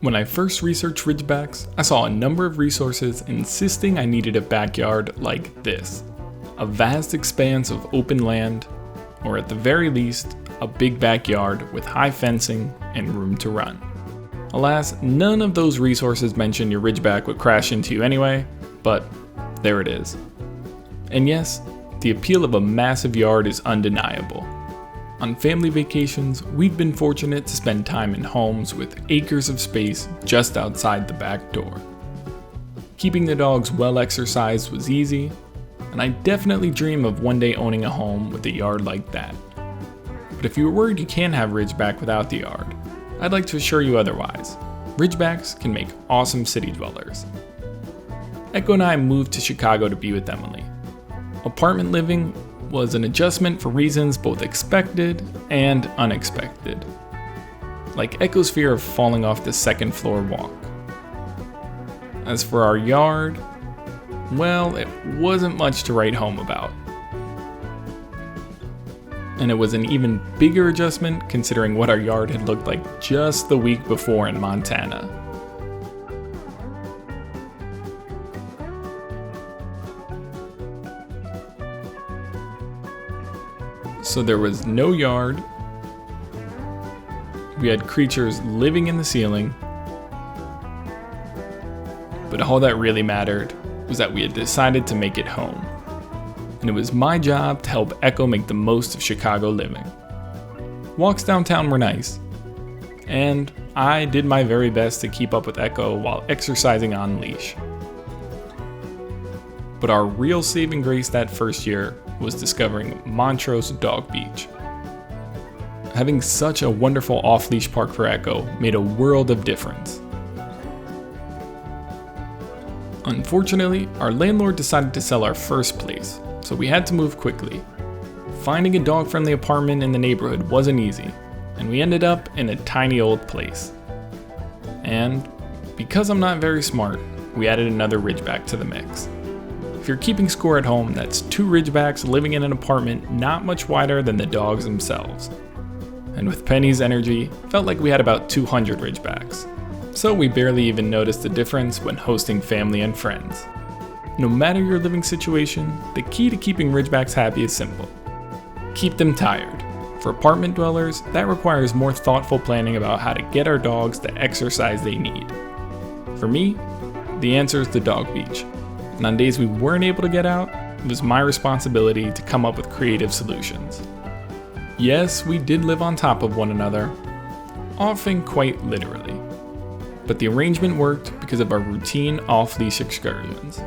When I first researched Ridgebacks, I saw a number of resources insisting I needed a backyard like this. A vast expanse of open land, or at the very least, a big backyard with high fencing and room to run. Alas, none of those resources mention your Ridgeback would crash into you anyway, but there it is. And yes, the appeal of a massive yard is undeniable. On family vacations, we've been fortunate to spend time in homes with acres of space just outside the back door. Keeping the dogs well exercised was easy, and I definitely dream of one day owning a home with a yard like that. But if you're worried you can't have Ridgeback without the yard, I'd like to assure you otherwise. Ridgebacks can make awesome city dwellers. Echo and I moved to Chicago to be with Emily. Apartment living was an adjustment for reasons both expected and unexpected. Like Echo's fear of falling off the second floor walk. As for our yard, well, it wasn't much to write home about. And it was an even bigger adjustment considering what our yard had looked like just the week before in Montana. So there was no yard, we had creatures living in the ceiling, but all that really mattered was that we had decided to make it home. And it was my job to help Echo make the most of Chicago living. Walks downtown were nice, and I did my very best to keep up with Echo while exercising on leash. But our real saving grace that first year was discovering Montrose Dog Beach. Having such a wonderful off-leash park for Echo made a world of difference. Unfortunately, our landlord decided to sell our first place, so we had to move quickly. Finding a dog-friendly apartment in the neighborhood wasn't easy, and we ended up in a tiny old place. And because I'm not very smart, we added another Ridgeback to the mix. If you're keeping score at home, that's 2 Ridgebacks living in an apartment not much wider than the dogs themselves. And with Penny's energy, felt like we had about 200 Ridgebacks. So we barely even noticed the difference when hosting family and friends. No matter your living situation, the key to keeping Ridgebacks happy is simple. Keep them tired. For apartment dwellers, that requires more thoughtful planning about how to get our dogs the exercise they need. For me, the answer is the dog beach. And on days we weren't able to get out, it was my responsibility to come up with creative solutions. Yes, we did live on top of one another, often quite literally. But the arrangement worked because of our routine off-leash excursions.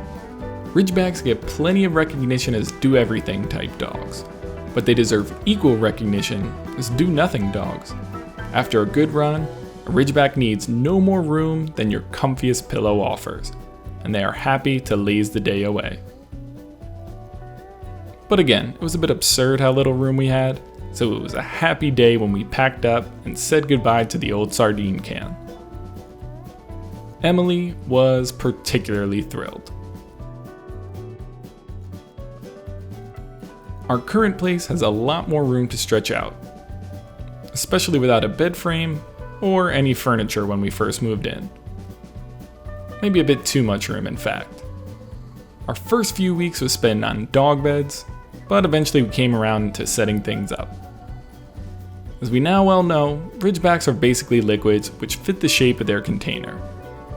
Ridgebacks get plenty of recognition as do-everything type dogs, but they deserve equal recognition as do-nothing dogs. After a good run, a Ridgeback needs no more room than your comfiest pillow offers, and they are happy to laze the day away. But again, it was a bit absurd how little room we had, so it was a happy day when we packed up and said goodbye to the old sardine can. Emily was particularly thrilled. Our current place has a lot more room to stretch out, especially without a bed frame or any furniture when we first moved in. Maybe a bit too much room, in fact. Our first few weeks was spent on dog beds, but eventually we came around to setting things up. As we now well know, Ridgebacks are basically liquids which fit the shape of their container.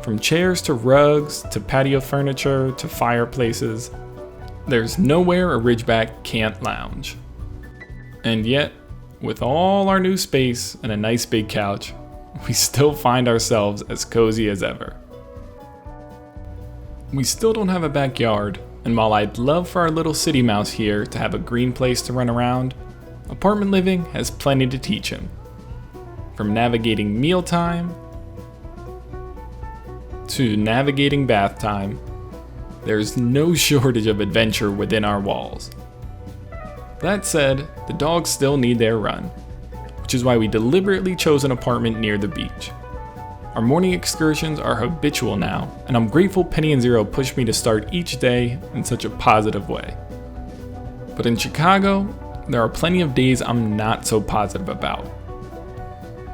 From chairs to rugs to patio furniture to fireplaces, there's nowhere a Ridgeback can't lounge. And yet, with all our new space and a nice big couch, we still find ourselves as cozy as ever. We still don't have a backyard, and while I'd love for our little city mouse here to have a green place to run around, apartment living has plenty to teach him. From navigating mealtime to navigating bath time, there's no shortage of adventure within our walls. That said, the dogs still need their run, which is why we deliberately chose an apartment near the beach. Our morning excursions are habitual now, and I'm grateful Penny and Zero pushed me to start each day in such a positive way. But in Chicago, there are plenty of days I'm not so positive about.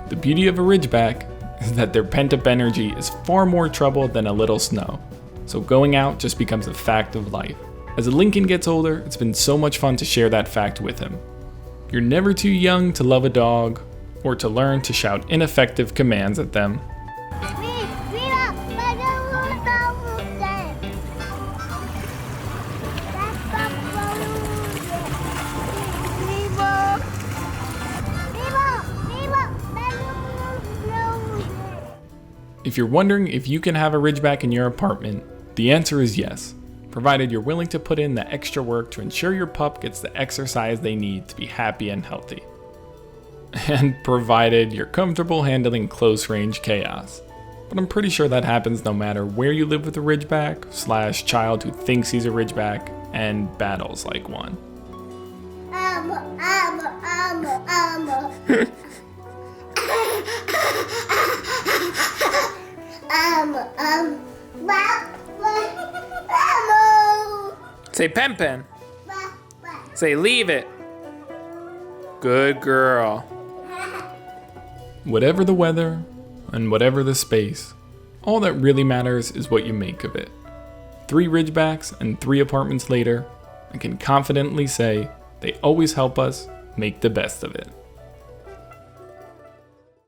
The beauty of a Ridgeback is that their pent-up energy is far more trouble than a little snow. So going out just becomes a fact of life. As Lincoln gets older, it's been so much fun to share that fact with him. You're never too young to love a dog or to learn to shout ineffective commands at them. If you're wondering if you can have a Ridgeback in your apartment, the answer is yes, provided you're willing to put in the extra work to ensure your pup gets the exercise they need to be happy and healthy. And provided you're comfortable handling close-range chaos. But I'm pretty sure that happens no matter where you live with a Ridgeback / child who thinks he's a Ridgeback and battles like one. Say pen pen. Say leave it. Good girl. Whatever the weather and whatever the space, all that really matters is what you make of it. 3 Ridgebacks and 3 apartments later, I can confidently say they always help us make the best of it.